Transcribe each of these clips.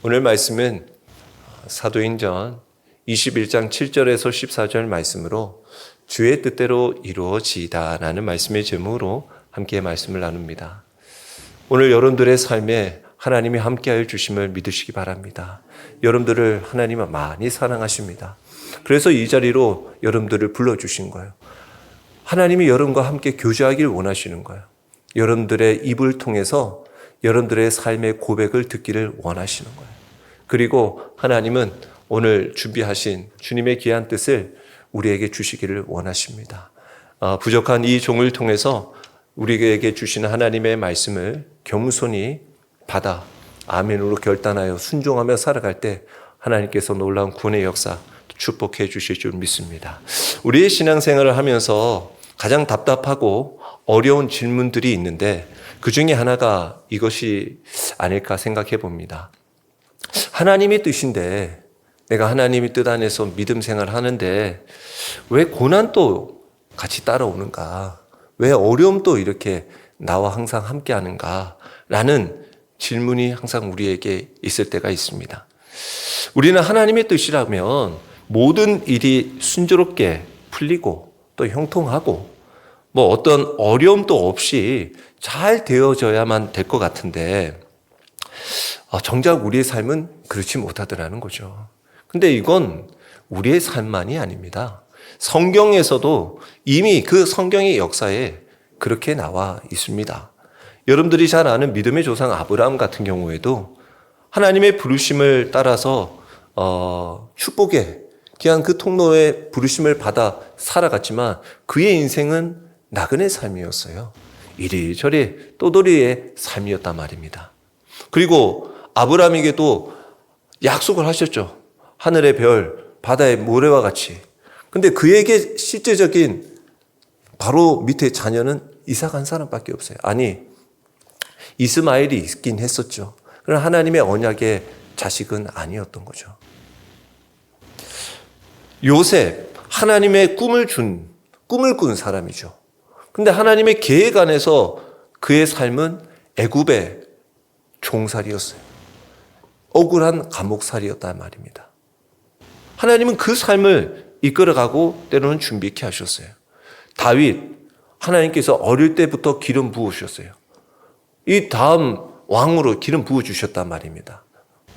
오늘 말씀은 사도행전 21장 7절에서 14절 말씀으로 주의 뜻대로 이루어지이다라는 말씀의 제목으로 함께 말씀을 나눕니다. 오늘 여러분들의 삶에 하나님이 함께하여 주심을 믿으시기 바랍니다. 여러분들을 하나님은 많이 사랑하십니다. 그래서 이 자리로 여러분들을 불러주신 거예요. 하나님이 여러분과 함께 교제하길 원하시는 거예요. 여러분들의 입을 통해서 여러분들의 삶의 고백을 듣기를 원하시는 거예요. 그리고 하나님은 오늘 준비하신 주님의 귀한 뜻을 우리에게 주시기를 원하십니다. 부족한 이 종을 통해서 우리에게 주시는 하나님의 말씀을 겸손히 받아 아멘으로 결단하여 순종하며 살아갈 때 하나님께서 놀라운 구원의 역사 축복해 주실 줄 믿습니다. 우리의 신앙생활을 하면서 가장 답답하고 어려운 질문들이 있는데 그 중에 하나가 이것이 아닐까 생각해 봅니다. 하나님의 뜻인데 내가 하나님의 뜻 안에서 믿음 생활을 하는데 왜 고난도 같이 따라오는가? 왜 어려움도 이렇게 나와 항상 함께 하는가? 라는 질문이 항상 우리에게 있을 때가 있습니다. 우리는 하나님의 뜻이라면 모든 일이 순조롭게 풀리고 또 형통하고 어떤 어려움도 없이 잘 되어져야만 될 것 같은데 정작 우리의 삶은 그렇지 못하더라는 거죠. 근데 이건 우리의 삶만이 아닙니다. 성경에서도 이미 그 성경의 역사에 그렇게 나와 있습니다. 여러분들이 잘 아는 믿음의 조상 아브라함 같은 경우에도 하나님의 부르심을 따라서 축복의 귀한 그 통로의 부르심을 받아 살아갔지만 그의 인생은 나그네 삶이었어요. 이리저리 떠돌이의 삶이었단 말입니다. 그리고 아브라함에게도 약속을 하셨죠. 하늘의 별, 바다의 모래와 같이. 근데 그에게 실제적인 바로 밑에 자녀는 이삭 한 사람밖에 없어요. 아니, 이스마엘이 있긴 했었죠. 그러나 하나님의 언약의 자식은 아니었던 거죠. 요셉, 하나님의 꿈을 꾼 사람이죠. 근데 하나님의 계획 안에서 그의 삶은 애굽의 종살이였어요. 억울한 감옥살이였단 말입니다. 하나님은 그 삶을 이끌어가고 때로는 준비케 하셨어요. 다윗, 하나님께서 어릴 때부터 기름 부으셨어요. 이 다음 왕으로 기름 부어주셨단 말입니다.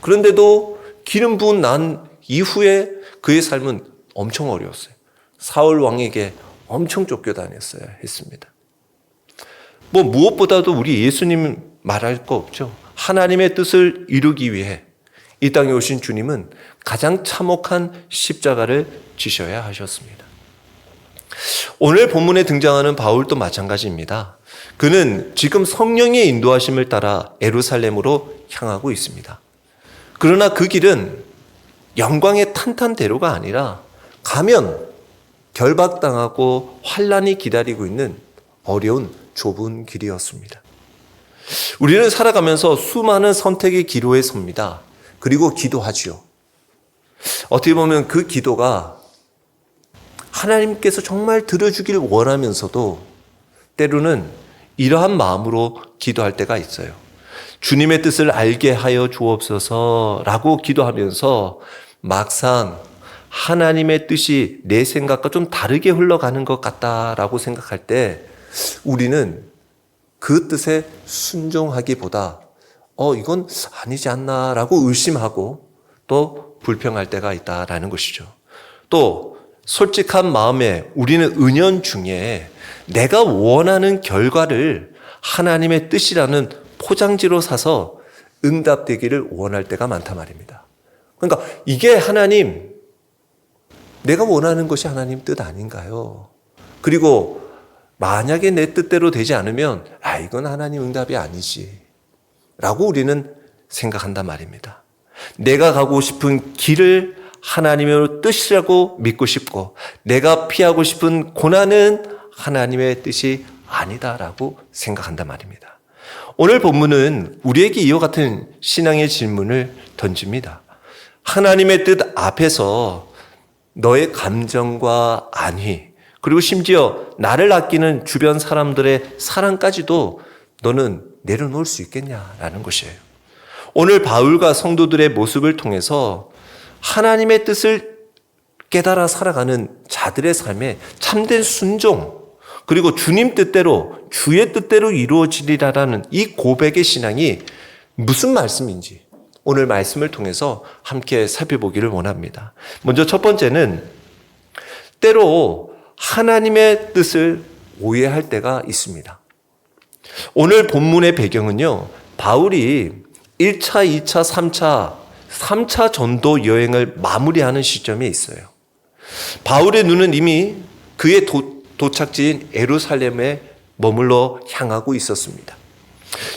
그런데도 기름 부은 난 이후에 그의 삶은 엄청 어려웠어요. 사울 왕에게 엄청 쫓겨다녔어야 했습니다. 무엇보다도 우리 예수님 말할 거 없죠. 하나님의 뜻을 이루기 위해 이 땅에 오신 주님은 가장 참혹한 십자가를 지셔야 하셨습니다. 오늘 본문에 등장하는 바울도 마찬가지입니다. 그는 지금 성령의 인도하심을 따라 예루살렘으로 향하고 있습니다. 그러나 그 길은 영광의 탄탄대로가 아니라 가면 결박당하고 환난이 기다리고 있는 어려운 좁은 길이었습니다. 우리는 살아가면서 수많은 선택의 기로에 섭니다. 그리고 기도하지요. 어떻게 보면 그 기도가 하나님께서 정말 들어주길 원하면서도 때로는 이러한 마음으로 기도할 때가 있어요. 주님의 뜻을 알게 하여 주옵소서라고 기도하면서 막상 하나님의 뜻이 내 생각과 좀 다르게 흘러가는 것 같다라고 생각할 때 우리는 그 뜻에 순종하기보다 이건 아니지 않나라고 의심하고 또 불평할 때가 있다라는 것이죠. 또 솔직한 마음에 우리는 은연중에 내가 원하는 결과를 하나님의 뜻이라는 포장지로 사서 응답되기를 원할 때가 많단 말입니다. 그러니까 이게 내가 원하는 것이 하나님 뜻 아닌가요? 그리고 만약에 내 뜻대로 되지 않으면 이건 하나님 응답이 아니지 라고 우리는 생각한단 말입니다. 내가 가고 싶은 길을 하나님의 뜻이라고 믿고 싶고 내가 피하고 싶은 고난은 하나님의 뜻이 아니다라고 생각한단 말입니다. 오늘 본문은 우리에게 이와 같은 신앙의 질문을 던집니다. 하나님의 뜻 앞에서 너의 감정과 안위 그리고 심지어 나를 아끼는 주변 사람들의 사랑까지도 너는 내려놓을 수 있겠냐라는 것이에요. 오늘 바울과 성도들의 모습을 통해서 하나님의 뜻을 깨달아 살아가는 자들의 삶에 참된 순종, 그리고 주님 뜻대로, 주의 뜻대로 이루어지리라라는 이 고백의 신앙이 무슨 말씀인지 오늘 말씀을 통해서 함께 살펴보기를 원합니다. 먼저 첫 번째는 때로 하나님의 뜻을 오해할 때가 있습니다. 오늘 본문의 배경은요, 바울이 1차, 2차, 3차 전도 여행을 마무리하는 시점에 있어요. 바울의 눈은 이미 그의 도착지인 예루살렘에 머물러 향하고 있었습니다.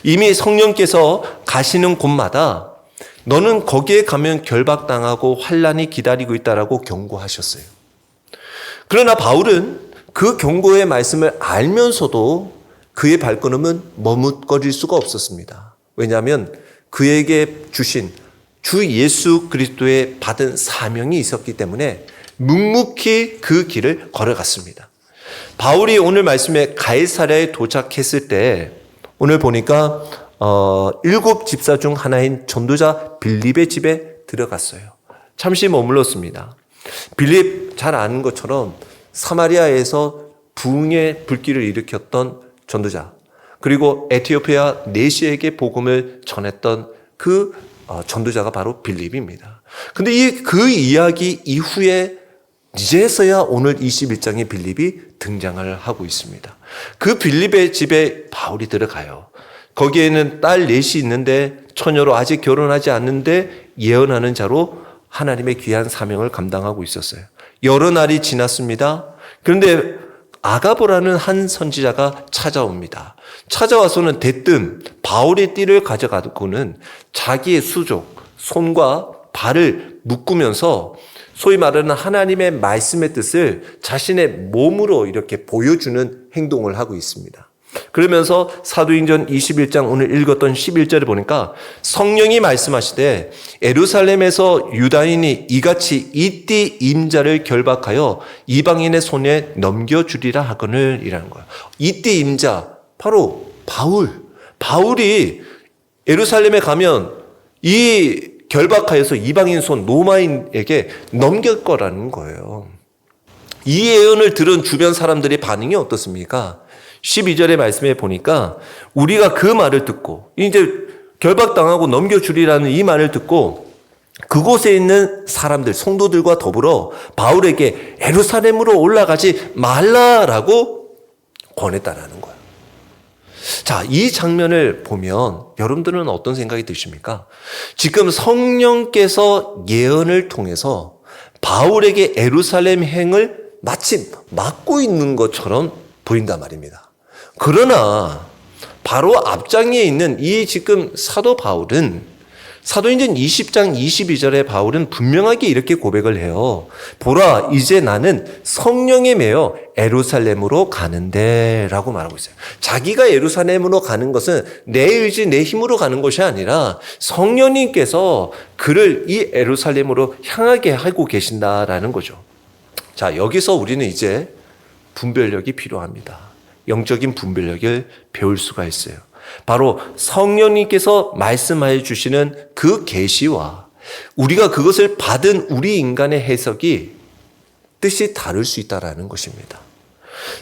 이미 성령께서 가시는 곳마다 너는 거기에 가면 결박당하고 환난이 기다리고 있다라고 경고하셨어요. 그러나 바울은 그 경고의 말씀을 알면서도 그의 발걸음은 머뭇거릴 수가 없었습니다. 왜냐하면 그에게 주신 주 예수 그리스도의 받은 사명이 있었기 때문에 묵묵히 그 길을 걸어갔습니다. 바울이 오늘 말씀에 가이사랴에 도착했을 때 오늘 보니까 7 집사 중 하나인 전도자 빌립의 집에 들어갔어요. 잠시 머물렀습니다. 빌립 잘 아는 것처럼 사마리아에서 부흥의 불길을 일으켰던 전도자, 그리고 에티오피아 내시에게 복음을 전했던 그 전도자가 바로 빌립입니다. 근데 그 이야기 이후에 이제서야 오늘 21장의 빌립이 등장을 하고 있습니다. 그 빌립의 집에 바울이 들어가요. 거기에는 딸 넷이 있는데 처녀로 아직 결혼하지 않는데 예언하는 자로 하나님의 귀한 사명을 감당하고 있었어요. 여러 날이 지났습니다. 그런데 아가보라는 한 선지자가 찾아옵니다. 찾아와서는 대뜸 바울의 띠를 가져가고는 자기의 수족, 손과 발을 묶으면서 소위 말하는 하나님의 말씀의 뜻을 자신의 몸으로 이렇게 보여주는 행동을 하고 있습니다. 그러면서 사도행전 21장 오늘 읽었던 11절을 보니까 성령이 말씀하시되 예루살렘에서 유다인이 이같이 이 띠 임자를 결박하여 이방인의 손에 넘겨주리라 하거늘 이라는 거예요. 이 띠 임자 바로 바울이 예루살렘에 가면 이 결박하여서 이방인 손 로마인에게 넘길 거라는 거예요. 이 예언을 들은 주변 사람들의 반응이 어떻습니까? 12절의 말씀에 보니까 우리가 그 말을 듣고 이제 결박당하고 넘겨주리라는 이 말을 듣고 그곳에 있는 사람들, 성도들과 더불어 바울에게 예루살렘으로 올라가지 말라라고 권했다라는 거예요. 자, 이 장면을 보면 여러분들은 어떤 생각이 드십니까? 지금 성령께서 예언을 통해서 바울에게 예루살렘 행을 마치 막고 있는 것처럼 보인단 말입니다. 그러나 바로 앞장에 있는 이 지금 사도 바울은 사도행전 20장 22절에 바울은 분명하게 이렇게 고백을 해요. 보라, 이제 나는 성령에 매여 예루살렘으로 가는데 라고 말하고 있어요. 자기가 예루살렘으로 가는 것은 내 의지, 내 힘으로 가는 것이 아니라 성령님께서 그를 이 예루살렘으로 향하게 하고 계신다라는 거죠. 자, 여기서 우리는 이제 분별력이 필요합니다. 영적인 분별력을 배울 수가 있어요. 바로 성령님께서 말씀하여 주시는 그 계시와 우리가 그것을 받은 우리 인간의 해석이 뜻이 다를 수 있다는 것입니다.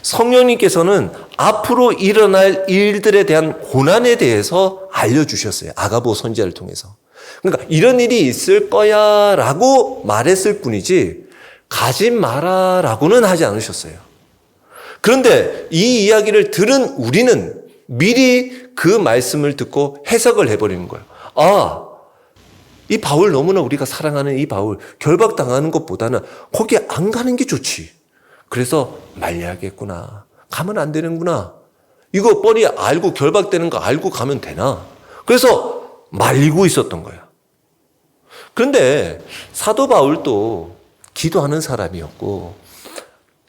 성령님께서는 앞으로 일어날 일들에 대한 고난에 대해서 알려주셨어요. 아가보 선지자를 통해서. 그러니까 이런 일이 있을 거야 라고 말했을 뿐이지 가지 마라 라고는 하지 않으셨어요. 그런데 이 이야기를 들은 우리는 미리 그 말씀을 듣고 해석을 해버리는 거예요. 아, 이 바울 너무나 우리가 사랑하는 이 바울 결박당하는 것보다는 거기 안 가는 게 좋지. 그래서 말려야겠구나. 가면 안 되는구나. 이거 뻔히 알고 결박되는 거 알고 가면 되나. 그래서 말리고 있었던 거예요. 그런데 사도 바울도 기도하는 사람이었고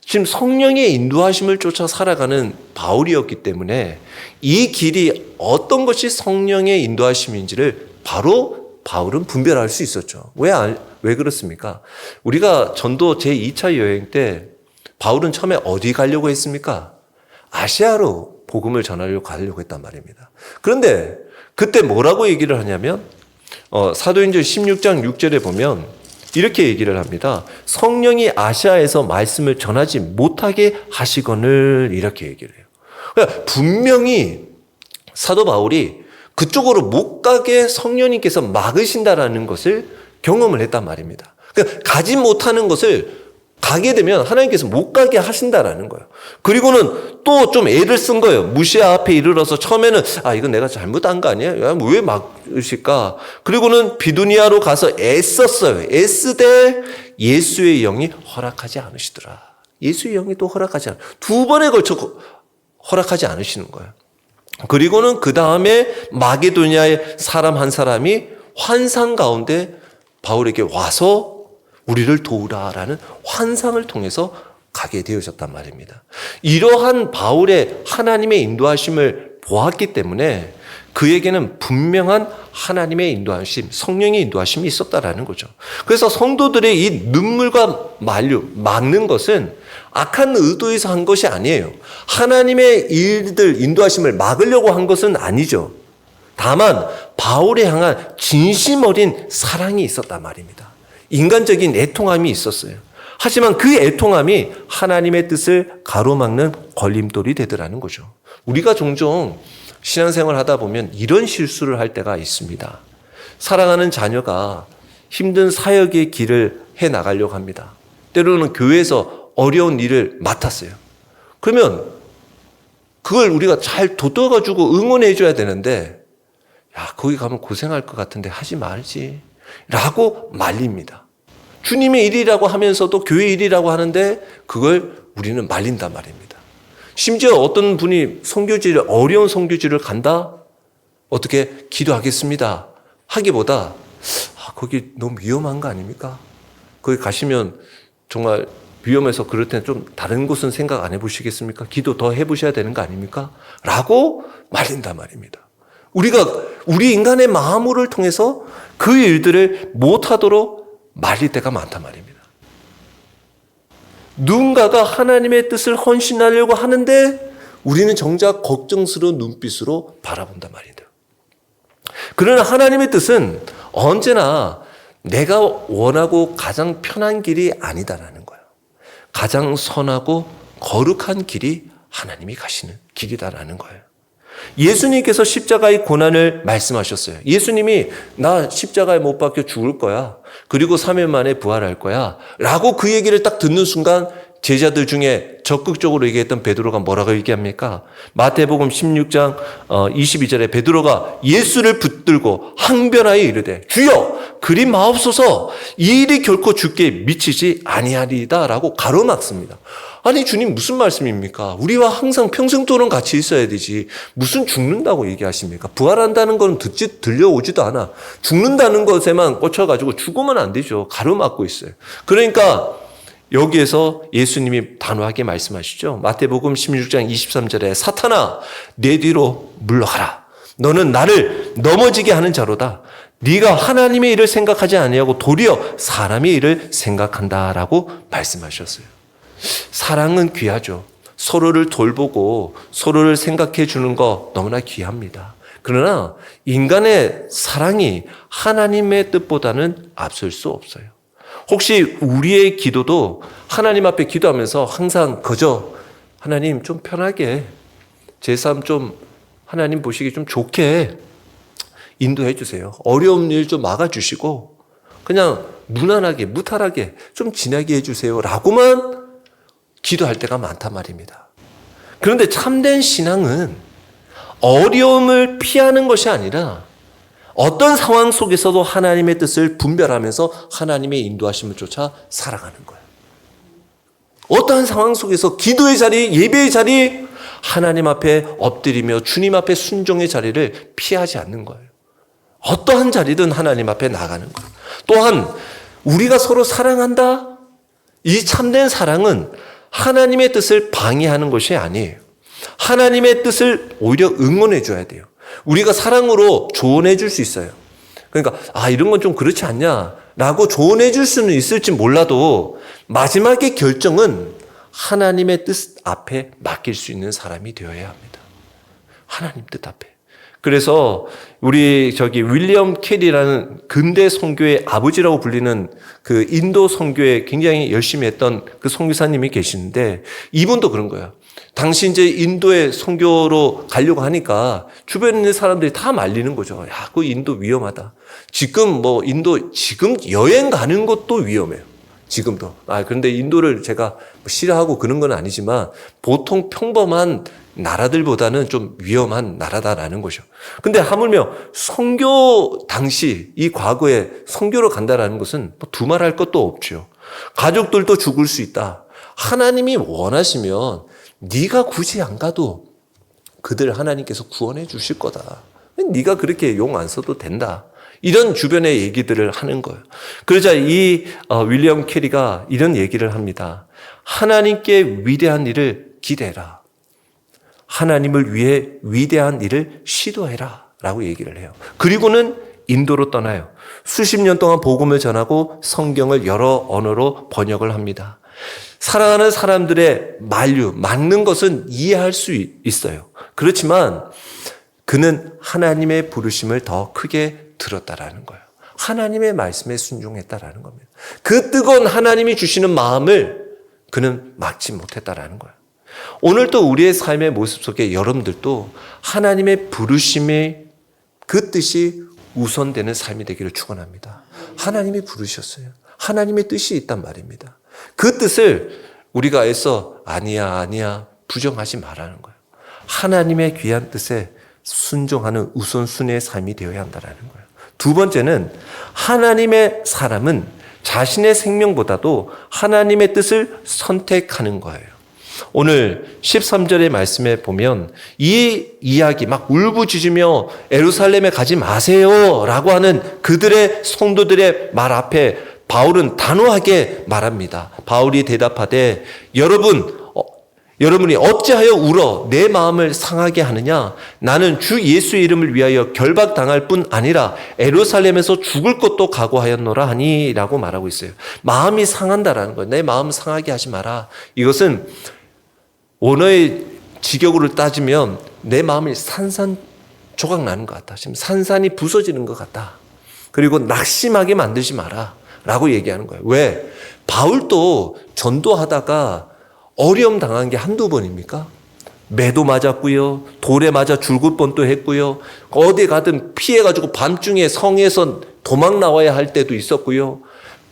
지금 성령의 인도하심을 쫓아 살아가는 바울이었기 때문에 이 길이 어떤 것이 성령의 인도하심인지를 바로 바울은 분별할 수 있었죠. 왜 그렇습니까? 우리가 전도 제2차 여행 때 바울은 처음에 어디 가려고 했습니까? 아시아로 복음을 전하려고 가려고 했단 말입니다. 그런데 그때 뭐라고 얘기를 하냐면 사도행전 16장 6절에 보면 이렇게 얘기를 합니다. 성령이 아시아에서 말씀을 전하지 못하게 하시거늘, 이렇게 얘기를 해요. 그러니까 분명히 사도 바울이 그쪽으로 못 가게 성령님께서 막으신다라는 것을 경험을 했단 말입니다. 그러니까 가지 못하는 것을 가게 되면 하나님께서 못 가게 하신다라는 거예요. 그리고는 또 좀 애를 쓴 거예요. 무시아 앞에 이르러서 처음에는 이건 내가 잘못한 거 아니야? 왜 막으실까? 그리고는 비두니아로 가서 애썼어요. 애쓰되 예수의 영이 허락하지 않으시더라. 예수의 영이 또 허락하지 않아. 두 번에 걸쳐 허락하지 않으시는 거예요. 그리고는 그 다음에 마게도니아의 사람 한 사람이 환상 가운데 바울에게 와서 우리를 도우라라는 환상을 통해서 가게 되어졌단 말입니다. 이러한 바울의 하나님의 인도하심을 보았기 때문에 그에게는 분명한 하나님의 인도하심, 성령의 인도하심이 있었다라는 거죠. 그래서 성도들의 이 눈물과 만류, 막는 것은 악한 의도에서 한 것이 아니에요. 하나님의 일들, 인도하심을 막으려고 한 것은 아니죠. 다만 바울에 향한 진심 어린 사랑이 있었단 말입니다. 인간적인 애통함이 있었어요. 하지만 그 애통함이 하나님의 뜻을 가로막는 걸림돌이 되더라는 거죠. 우리가 종종 신앙생활 하다 보면 이런 실수를 할 때가 있습니다. 사랑하는 자녀가 힘든 사역의 길을 해 나가려고 합니다. 때로는 교회에서 어려운 일을 맡았어요. 그러면 그걸 우리가 잘 돋워가지고 응원해 줘야 되는데, 거기 가면 고생할 것 같은데 하지 말지 라고 말립니다. 주님의 일이라고 하면서도 교회 일이라고 하는데 그걸 우리는 말린단 말입니다. 심지어 어떤 분이 어려운 선교지를 간다? 어떻게 기도하겠습니다 하기보다 거기 너무 위험한 거 아닙니까? 거기 가시면 정말 위험해서 그럴 때는 좀 다른 곳은 생각 안 해보시겠습니까? 기도 더 해보셔야 되는 거 아닙니까? 라고 말린단 말입니다. 우리 인간의 마음을 통해서 그 일들을 못하도록 말릴 때가 많단 말입니다. 누군가가 하나님의 뜻을 헌신하려고 하는데 우리는 정작 걱정스러운 눈빛으로 바라본단 말이다. 그러나 하나님의 뜻은 언제나 내가 원하고 가장 편한 길이 아니다라는 거예요. 가장 선하고 거룩한 길이 하나님이 가시는 길이다라는 거예요. 예수님께서 십자가의 고난을 말씀하셨어요. 예수님이 나 십자가에 못 박혀 죽을 거야. 그리고 3일 만에 부활할 거야. 라고 그 얘기를 딱 듣는 순간 제자들 중에 적극적으로 얘기했던 베드로가 뭐라고 얘기합니까? 마태복음 16장 22절에 베드로가 예수를 붙들고 항변하여 이르되 주여 그리 마옵소서 이 일이 결코 주께 미치지 아니하리이다 라고 가로막습니다. 아니 주님 무슨 말씀입니까? 우리와 항상 평생도록 같이 있어야 되지 무슨 죽는다고 얘기하십니까? 부활한다는 건 들려오지도 않아. 죽는다는 것에만 꽂혀가지고 죽으면 안 되죠. 가로막고 있어요. 그러니까 여기에서 예수님이 단호하게 말씀하시죠. 마태복음 16장 23절에 사탄아 내 뒤로 물러가라. 너는 나를 넘어지게 하는 자로다. 네가 하나님의 일을 생각하지 아니하고 도리어 사람의 일을 생각한다라고 말씀하셨어요. 사랑은 귀하죠. 서로를 돌보고 서로를 생각해 주는 거 너무나 귀합니다. 그러나 인간의 사랑이 하나님의 뜻보다는 앞설 수 없어요. 혹시 우리의 기도도 하나님 앞에 기도하면서 항상 그저 하나님 좀 편하게 제 삶 좀 하나님 보시기 좀 좋게 인도해 주세요. 어려운 일 좀 막아주시고 그냥 무난하게 무탈하게 좀 지나게 해주세요 라고만 기도할 때가 많단 말입니다. 그런데 참된 신앙은 어려움을 피하는 것이 아니라 어떤 상황 속에서도 하나님의 뜻을 분별하면서 하나님의 인도하심을 쫓아 살아가는 거예요. 어떠한 상황 속에서 기도의 자리, 예배의 자리, 하나님 앞에 엎드리며 주님 앞에 순종의 자리를 피하지 않는 거예요. 어떠한 자리든 하나님 앞에 나가는 거예요. 또한 우리가 서로 사랑한다? 이 참된 사랑은 하나님의 뜻을 방해하는 것이 아니에요. 하나님의 뜻을 오히려 응원해 줘야 돼요. 우리가 사랑으로 조언해 줄 수 있어요. 그러니까 이런 건 좀 그렇지 않냐 라고 조언해 줄 수는 있을지 몰라도 마지막의 결정은 하나님의 뜻 앞에 맡길 수 있는 사람이 되어야 합니다. 하나님 뜻 앞에. 그래서 우리 윌리엄 캐리라는 근대 선교의 아버지라고 불리는 그 인도 선교에 굉장히 열심히 했던 그 선교사님이 계시는데, 이분도 그런 거예요. 당시 이제 인도에 선교로 가려고 하니까 주변에 있는 사람들이 다 말리는 거죠. 야, 그 인도 위험하다. 지금 지금 여행 가는 것도 위험해요. 지금도. 그런데 인도를 제가 싫어하고 그런 건 아니지만 보통 평범한 나라들보다는 좀 위험한 나라다라는 거죠. 근데 하물며 선교 당시 이 과거에 선교로 간다라는 것은 두말할 것도 없죠. 가족들도 죽을 수 있다. 하나님이 원하시면 네가 굳이 안 가도 그들 하나님께서 구원해 주실 거다. 네가 그렇게 용 안 써도 된다. 이런 주변의 얘기들을 하는 거예요. 그러자 이 윌리엄 캐리가 이런 얘기를 합니다. 하나님께 위대한 일을 기대해라. 하나님을 위해 위대한 일을 시도해라 라고 얘기를 해요. 그리고는 인도로 떠나요. 수십 년 동안 복음을 전하고 성경을 여러 언어로 번역을 합니다. 사랑하는 사람들의 맞는 것은 이해할 수 있어요. 그렇지만 그는 하나님의 부르심을 더 크게 들었다라는 거예요. 하나님의 말씀에 순종했다라는 겁니다. 그 뜨거운 하나님이 주시는 마음을 그는 막지 못했다라는 거예요. 오늘도 우리의 삶의 모습 속에 여러분들도 하나님의 부르심이 그 뜻이 우선되는 삶이 되기를 축원합니다. 하나님이 부르셨어요. 하나님의 뜻이 있단 말입니다. 그 뜻을 우리가 애써 아니야 부정하지 말라는 거예요. 하나님의 귀한 뜻에 순종하는 우선순위의 삶이 되어야 한다는 거예요. 두 번째는 하나님의 사람은 자신의 생명보다도 하나님의 뜻을 선택하는 거예요. 오늘 13절의 말씀에 보면 이 이야기 막 울부짖으며 예루살렘에 가지 마세요 라고 하는 그들의 성도들의 말 앞에 바울은 단호하게 말합니다. 바울이 대답하되 여러분이 어찌하여 울어 내 마음을 상하게 하느냐? 나는 주 예수의 이름을 위하여 결박당할 뿐 아니라 예루살렘에서 죽을 것도 각오하였노라 하니 라고 말하고 있어요. 마음이 상한다라는 거예요. 내 마음 상하게 하지 마라. 이것은 원어의 직역으로 따지면 내 마음이 산산조각 나는 것 같다. 지금 산산이 부서지는 것 같다. 그리고 낙심하게 만들지 마라 라고 얘기하는 거예요. 왜? 바울도 전도하다가 어려움 당한 게 한두 번입니까? 매도 맞았고요. 돌에 맞아 죽을 뻔도 했고요. 어디 가든 피해가지고 밤중에 성에서 도망 나와야 할 때도 있었고요.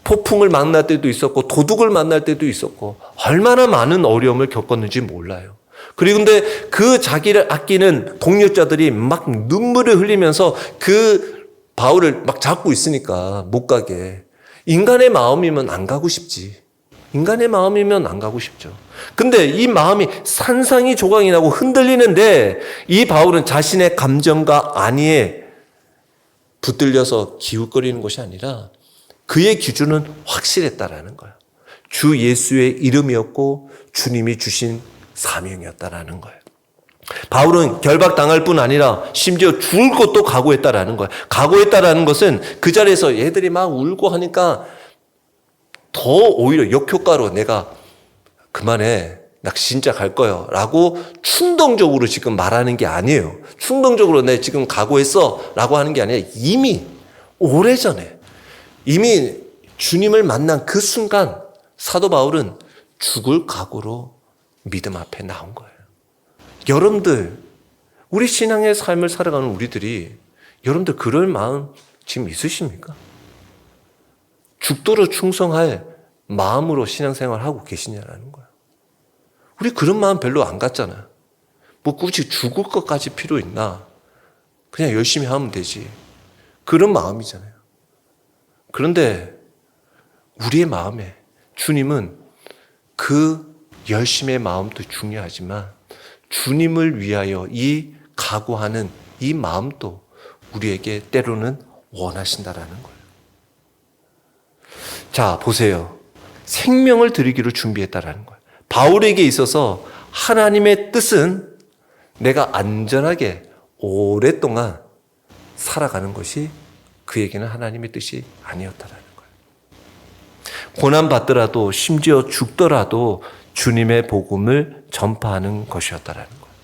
폭풍을 만날 때도 있었고 도둑을 만날 때도 있었고 얼마나 많은 어려움을 겪었는지 몰라요. 그리고 근데 그 자기를 아끼는 동료자들이 막 눈물을 흘리면서 그 바울을 막 잡고 있으니까 못 가게. 인간의 마음이면 안 가고 싶지. 인간의 마음이면 안 가고 싶죠. 근데 이 마음이 산산이 조각이 나고 흔들리는데 이 바울은 자신의 감정과 안위에 붙들려서 기웃거리는 것이 아니라 그의 기준은 확실했다라는 거예요. 주 예수의 이름이었고 주님이 주신 사명이었다라는 거예요. 바울은 결박당할 뿐 아니라 심지어 죽을 것도 각오했다라는 거예요. 각오했다라는 것은 그 자리에서 얘들이 막 울고 하니까 더 오히려 역효과로 내가 그만해. 나 진짜 갈 거예요. 라고 충동적으로 지금 말하는 게 아니에요. 충동적으로 내 지금 각오했어. 라고 하는 게 아니라 이미 오래전에 이미 주님을 만난 그 순간 사도 바울은 죽을 각오로 믿음 앞에 나온 거예요. 여러분들, 우리 신앙의 삶을 살아가는 우리들이 여러분들 그럴 마음 지금 있으십니까? 죽도록 충성할 마음으로 신앙생활을 하고 계시냐라는 거예요. 우리 그런 마음 별로 안 갖잖아요. 뭐 굳이 죽을 것까지 필요 있나? 그냥 열심히 하면 되지. 그런 마음이잖아요. 그런데 우리의 마음에 주님은 그 열심의 마음도 중요하지만 주님을 위하여 이 각오하는 이 마음도 우리에게 때로는 원하신다라는 거예요. 자, 보세요. 생명을 드리기로 준비했다라는 거예요. 바울에게 있어서 하나님의 뜻은 내가 안전하게 오랫동안 살아가는 것이 그에게는 하나님의 뜻이 아니었다라는 거예요. 고난받더라도 심지어 죽더라도 주님의 복음을 전파하는 것이었다라는 거예요.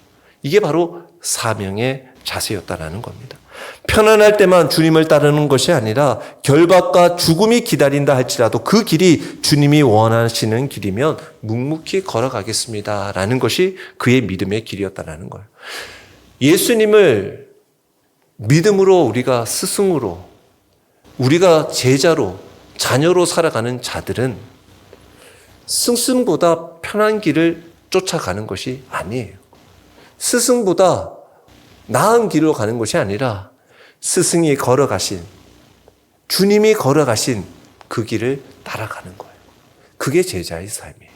이게 바로 사명의 자세였다라는 겁니다. 편안할 때만 주님을 따르는 것이 아니라 결박과 죽음이 기다린다 할지라도 그 길이 주님이 원하시는 길이면 묵묵히 걸어가겠습니다라는 것이 그의 믿음의 길이었다라는 거예요. 예수님을 믿음으로 우리가 스승으로, 우리가 제자로, 자녀로 살아가는 자들은 스승보다 편한 길을 쫓아가는 것이 아니에요. 스승보다 나은 길로 가는 것이 아니라 스승이 걸어가신, 주님이 걸어가신 그 길을 따라가는 거예요. 그게 제자의 삶이에요.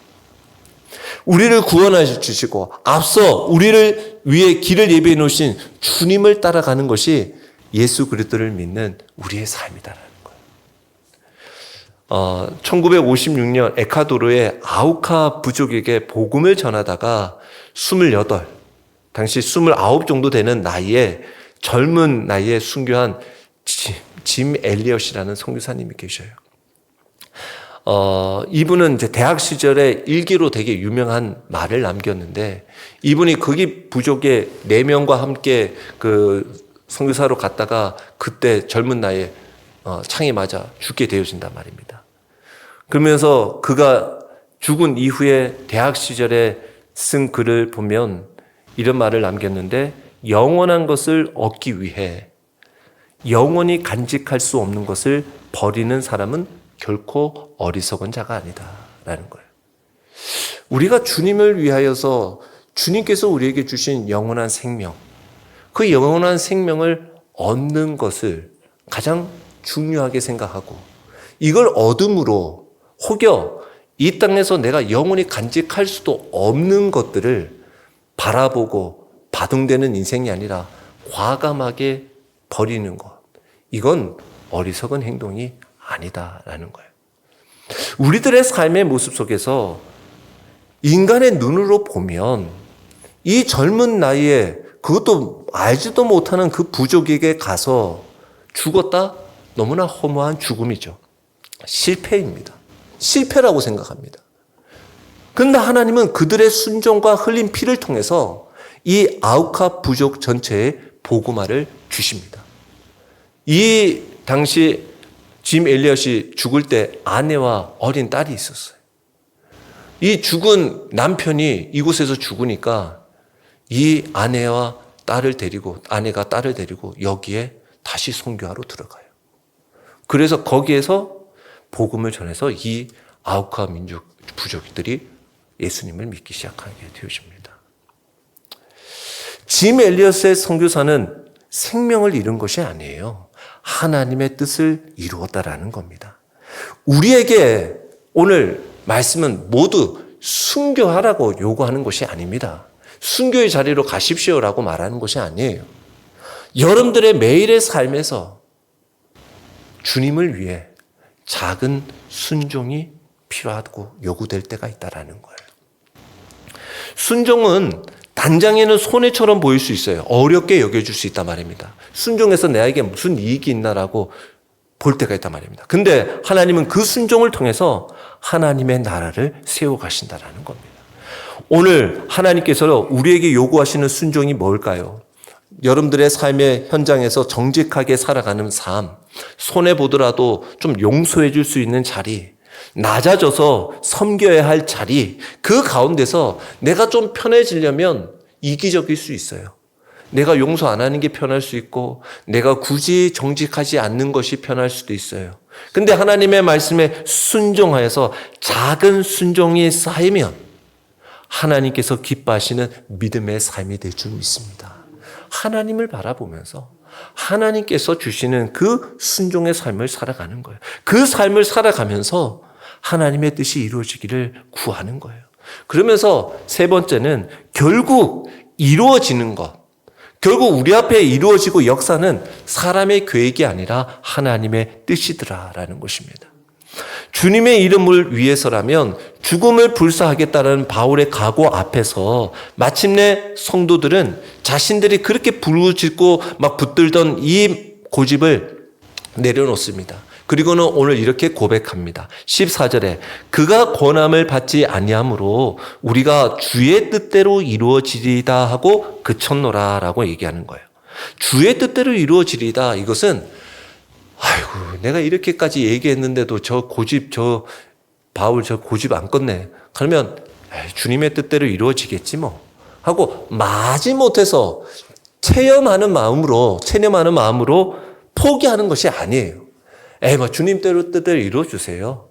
우리를 구원하여 주시고 앞서 우리를 위해 길을 예비해 놓으신 주님을 따라가는 것이 예수 그리스도를 믿는 우리의 삶이다라는 거예요. 1956년 에콰도르의 아우카 부족에게 복음을 전하다가 28, 당시 29 정도 되는 나이에 젊은 나이에 순교한 짐 엘리엇이라는 선교사님이 계셔요. 이분은 이제 대학 시절에 일기로 되게 유명한 말을 남겼는데, 이분이 거기 부족의 4명과 함께 그 선교사로 갔다가 그때 젊은 나이에 창에 맞아 죽게 되어진단 말입니다. 그러면서 그가 죽은 이후에 대학 시절에 쓴 글을 보면 이런 말을 남겼는데, 영원한 것을 얻기 위해 영원히 간직할 수 없는 것을 버리는 사람은 결코 어리석은 자가 아니다라는 거예요. 우리가 주님을 위하여서 주님께서 우리에게 주신 영원한 생명, 그 영원한 생명을 얻는 것을 가장 중요하게 생각하고, 이걸 얻음으로 혹여 이 땅에서 내가 영원히 간직할 수도 없는 것들을 바라보고 바둥대는 인생이 아니라 과감하게 버리는 것, 이건 어리석은 행동이 아니다라는 거예요. 우리들의 삶의 모습 속에서 인간의 눈으로 보면 이 젊은 나이에 그것도 알지도 못하는 그 부족에게 가서 죽었다? 너무나 허무한 죽음이죠. 실패입니다. 실패라고 생각합니다. 그런데 하나님은 그들의 순종과 흘린 피를 통해서 이 아우카 부족 전체에 복음화를 주십니다. 이 당시 짐 엘리엇이 죽을 때 아내와 어린 딸이 있었어요. 이 죽은 남편이 이곳에서 죽으니까 이 아내가 딸을 데리고 여기에 다시 선교하러 들어가요. 그래서 거기에서 복음을 전해서 이 아우카 민족 부족들이 예수님을 믿기 시작하게 되어집니다. 짐 엘리엇의 선교사는 생명을 잃은 것이 아니에요. 하나님의 뜻을 이루었다라는 겁니다. 우리에게 오늘 말씀은 모두 순교하라고 요구하는 것이 아닙니다. 순교의 자리로 가십시오라고 말하는 것이 아니에요. 여러분들의 매일의 삶에서 주님을 위해 작은 순종이 필요하고 요구될 때가 있다라는 거예요. 순종은 단장에는 손해처럼 보일 수 있어요. 어렵게 여겨줄 수 있단 말입니다. 순종해서 나에게 무슨 이익이 있나라고 볼 때가 있단 말입니다. 근데 하나님은 그 순종을 통해서 하나님의 나라를 세워가신다라는 겁니다. 오늘 하나님께서 우리에게 요구하시는 순종이 뭘까요? 여러분들의 삶의 현장에서 정직하게 살아가는 삶, 손해보더라도 좀 용서해 줄 수 있는 자리, 낮아져서 섬겨야 할 자리, 그 가운데서 내가 좀 편해지려면 이기적일 수 있어요. 내가 용서 안 하는 게 편할 수 있고, 내가 굳이 정직하지 않는 것이 편할 수도 있어요. 근데 하나님의 말씀에 순종하여서 작은 순종이 쌓이면 하나님께서 기뻐하시는 믿음의 삶이 될 줄 믿습니다. 하나님을 바라보면서 하나님께서 주시는 그 순종의 삶을 살아가는 거예요. 그 삶을 살아가면서 하나님의 뜻이 이루어지기를 구하는 거예요. 그러면서 세 번째는 결국 이루어지는 것. 결국 우리 앞에 이루어지고 역사는 사람의 계획이 아니라 하나님의 뜻이더라라는 것입니다. 주님의 이름을 위해서라면 죽음을 불사하겠다는 바울의 각오 앞에서 마침내 성도들은 자신들이 그렇게 부르짖고 막 붙들던 이 고집을 내려놓습니다. 그리고는 오늘 이렇게 고백합니다. 14절에 그가 권함을 받지 아니하므로 우리가 주의 뜻대로 이루어지리다 하고 그쳤노라 라고 얘기하는 거예요. 주의 뜻대로 이루어지리다. 이것은 아이고 내가 이렇게까지 얘기했는데도 바울 저 고집 안 껐네. 그러면 주님의 뜻대로 이루어지겠지 뭐 하고 마지못해서 체념하는 마음으로 포기하는 것이 아니에요. 주님 뜻대로 이루어주세요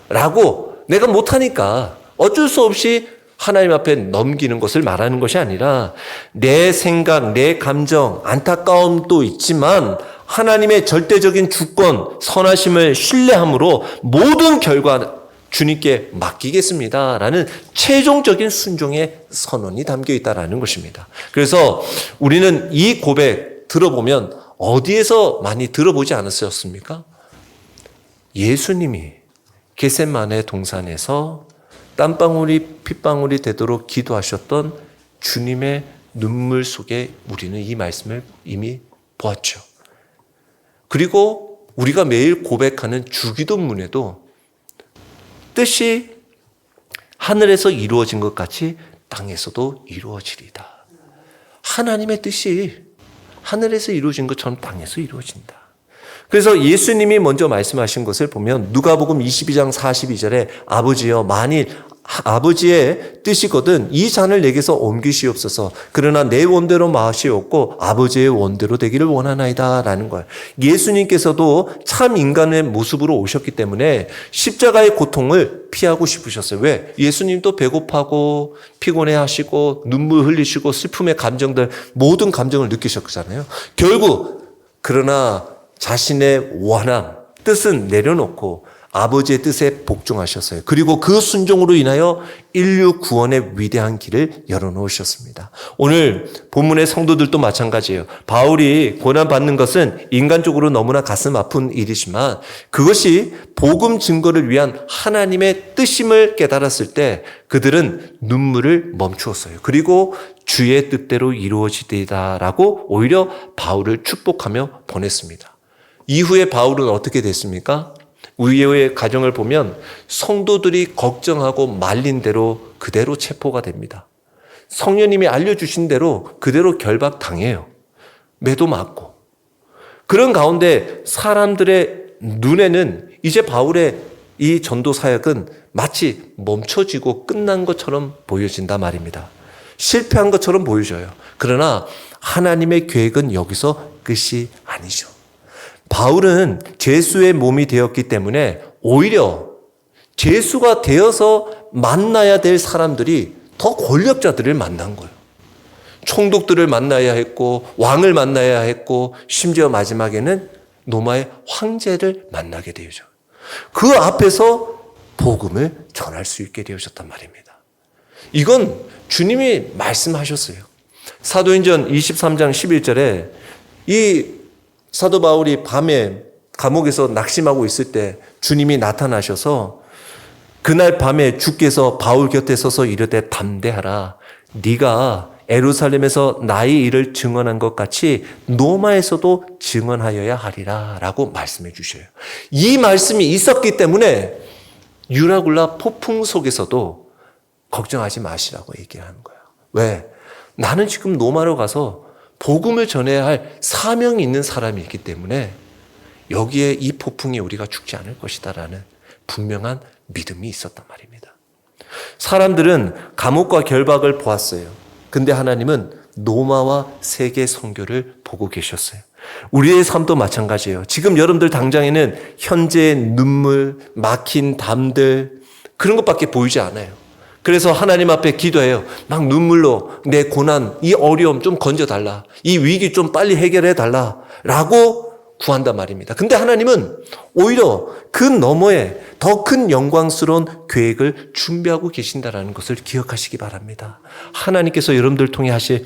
라고 내가 못하니까 어쩔 수 없이 하나님 앞에 넘기는 것을 말하는 것이 아니라 내 생각, 내 감정, 안타까움도 있지만 하나님의 절대적인 주권, 선하심을 신뢰함으로 모든 결과 주님께 맡기겠습니다 라는 최종적인 순종의 선언이 담겨 있다는 것입니다. 그래서 우리는 이 고백 들어보면 어디에서 많이 들어보지 않았었습니까? 예수님이 겟세마네 동산에서 땀방울이 핏방울이 되도록 기도하셨던 주님의 눈물 속에 우리는 이 말씀을 이미 보았죠. 그리고 우리가 매일 고백하는 주기도문에도 뜻이 하늘에서 이루어진 것 같이 땅에서도 이루어지리다. 하나님의 뜻이 하늘에서 이루어진 것처럼 땅에서 이루어진다. 그래서 예수님이 먼저 말씀하신 것을 보면 누가복음 22장 42절에 아버지여 만일 아버지의 뜻이거든 이 잔을 내게서 옮기시옵소서. 그러나 내 원대로 마시옵고 아버지의 원대로 되기를 원하나이다 라는 거예요. 예수님께서도 참 인간의 모습으로 오셨기 때문에 십자가의 고통을 피하고 싶으셨어요. 왜? 예수님도 배고파고 피곤해하시고 눈물 흘리시고 슬픔의 감정들 모든 감정을 느끼셨잖아요. 결국 그러나 자신의 원함, 뜻은 내려놓고 아버지의 뜻에 복종하셨어요. 그리고 그 순종으로 인하여 인류 구원의 위대한 길을 열어놓으셨습니다. 오늘 본문의 성도들도 마찬가지예요. 바울이 고난받는 것은 인간적으로 너무나 가슴 아픈 일이지만 그것이 복음 증거를 위한 하나님의 뜻임을 깨달았을 때 그들은 눈물을 멈추었어요. 그리고 주의 뜻대로 이루어지리다라고 오히려 바울을 축복하며 보냈습니다. 이후에 바울은 어떻게 됐습니까? 우리의 가정을 보면 성도들이 걱정하고 말린 대로 그대로 체포가 됩니다. 성령님이 알려주신 대로 그대로 결박당해요. 매도 맞고. 그런 가운데 사람들의 눈에는 이제 바울의 이 전도 사역은 마치 멈춰지고 끝난 것처럼 보여진단 말입니다. 실패한 것처럼 보여져요. 그러나 하나님의 계획은 여기서 끝이 아니죠. 바울은 죄수의 몸이 되었기 때문에 오히려 죄수가 되어서 만나야 될 사람들이 더 권력자들을 만난 거예요. 총독들을 만나야 했고 왕을 만나야 했고 심지어 마지막에는 로마의 황제를 만나게 되죠. 그 앞에서 복음을 전할 수 있게 되어졌단 말입니다. 이건 주님이 말씀하셨어요. 사도행전 23장 11절에 이 사도 바울이 밤에 감옥에서 낙심하고 있을 때 주님이 나타나셔서 그날 밤에 주께서 바울 곁에 서서 이르되 담대하라. 네가 예루살렘에서 나의 일을 증언한 것 같이 로마에서도 증언하여야 하리라 라고 말씀해 주셔요. 이 말씀이 있었기 때문에 유라굴라 폭풍 속에서도 걱정하지 마시라고 얘기하는 거예요. 왜? 나는 지금 로마로 가서 복음을 전해야 할 사명이 있는 사람이 있기 때문에 여기에 이 폭풍에 우리가 죽지 않을 것이다라는 분명한 믿음이 있었단 말입니다. 사람들은 감옥과 결박을 보았어요. 근데 하나님은 로마와 세계 선교를 보고 계셨어요. 우리의 삶도 마찬가지예요. 지금 여러분들 당장에는 현재의 눈물, 막힌 담들 그런 것밖에 보이지 않아요. 그래서 하나님 앞에 기도해요. 막 눈물로 내 고난, 이 어려움 좀 건져달라. 이 위기 좀 빨리 해결해달라. 라고 구한단 말입니다. 근데 하나님은 오히려 그 너머에 더 큰 영광스러운 계획을 준비하고 계신다는 것을 기억하시기 바랍니다. 하나님께서 여러분들 통해 하실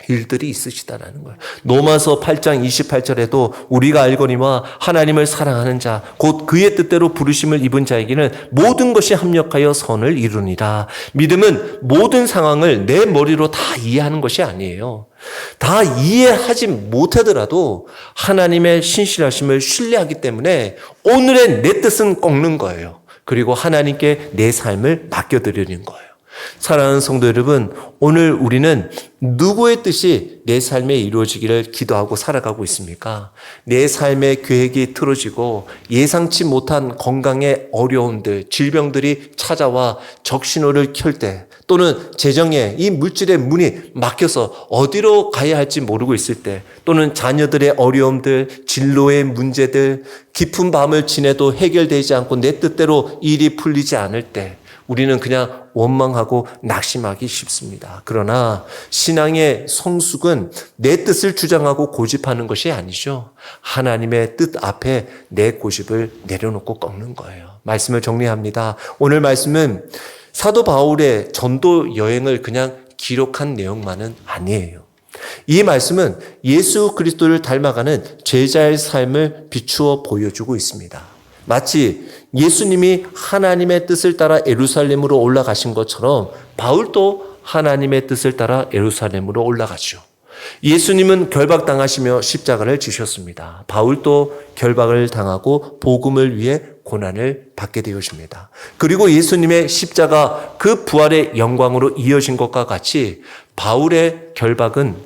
일들이 있으시다라는 거예요. 로마서 8장 28절에도 우리가 알거니와 하나님을 사랑하는 자 곧 그의 뜻대로 부르심을 입은 자에게는 모든 것이 합력하여 선을 이루니라. 믿음은 모든 상황을 내 머리로 다 이해하는 것이 아니에요. 다 이해하지 못하더라도 하나님의 신실하심을 신뢰하기 때문에 오늘의 내 뜻은 꺾는 거예요. 그리고 하나님께 내 삶을 맡겨드리는 거예요. 사랑하는 성도 여러분, 오늘 우리는 누구의 뜻이 내 삶에 이루어지기를 기도하고 살아가고 있습니까? 내 삶의 계획이 틀어지고 예상치 못한 건강의 어려움들, 질병들이 찾아와 적신호를 켤 때, 또는 재정에 이 물질의 문이 막혀서 어디로 가야 할지 모르고 있을 때, 또는 자녀들의 어려움들, 진로의 문제들, 깊은 밤을 지내도 해결되지 않고 내 뜻대로 일이 풀리지 않을 때, 우리는 그냥 원망하고 낙심하기 쉽습니다. 그러나 신앙의 성숙은 내 뜻을 주장하고 고집하는 것이 아니죠. 하나님의 뜻 앞에 내 고집을 내려놓고 꺾는 거예요. 말씀을 정리합니다. 오늘 말씀은 사도 바울의 전도 여행을 그냥 기록한 내용만은 아니에요. 이 말씀은 예수 그리스도를 닮아가는 제자의 삶을 비추어 보여주고 있습니다. 마치 예수님이 하나님의 뜻을 따라 예루살렘으로 올라가신 것처럼 바울도 하나님의 뜻을 따라 예루살렘으로 올라가죠. 예수님은 결박당하시며 십자가를 지셨습니다. 바울도 결박을 당하고 복음을 위해 고난을 받게 되어집니다. 그리고 예수님의 십자가 그 부활의 영광으로 이어진 것과 같이 바울의 결박은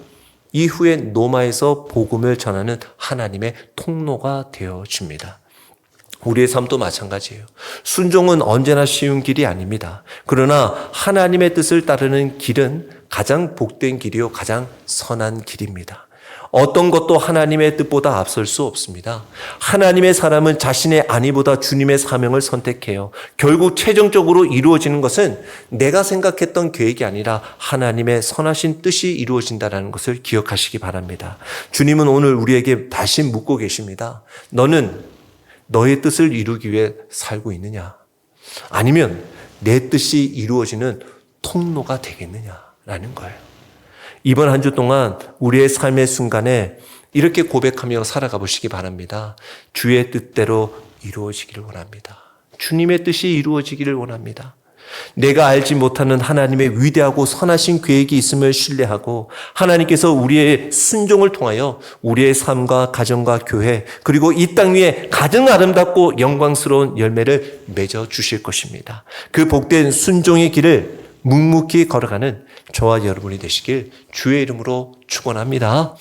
이후에 로마에서 복음을 전하는 하나님의 통로가 되어집니다. 우리의 삶도 마찬가지예요. 순종은 언제나 쉬운 길이 아닙니다. 그러나 하나님의 뜻을 따르는 길은 가장 복된 길이요, 가장 선한 길입니다. 어떤 것도 하나님의 뜻보다 앞설 수 없습니다. 하나님의 사람은 자신의 안위보다 주님의 사명을 선택해요. 결국 최종적으로 이루어지는 것은 내가 생각했던 계획이 아니라 하나님의 선하신 뜻이 이루어진다는 것을 기억하시기 바랍니다. 주님은 오늘 우리에게 다시 묻고 계십니다. 너는 너의 뜻을 이루기 위해 살고 있느냐? 아니면 내 뜻이 이루어지는 통로가 되겠느냐라는 거예요. 이번 한 주 동안 우리의 삶의 순간에 이렇게 고백하며 살아가 보시기 바랍니다. 주의 뜻대로 이루어지기를 원합니다. 주님의 뜻이 이루어지기를 원합니다. 내가 알지 못하는 하나님의 위대하고 선하신 계획이 있음을 신뢰하고 하나님께서 우리의 순종을 통하여 우리의 삶과 가정과 교회 그리고 이 땅 위에 가장 아름답고 영광스러운 열매를 맺어 주실 것입니다. 그 복된 순종의 길을 묵묵히 걸어가는 저와 여러분이 되시길 주의 이름으로 축원합니다.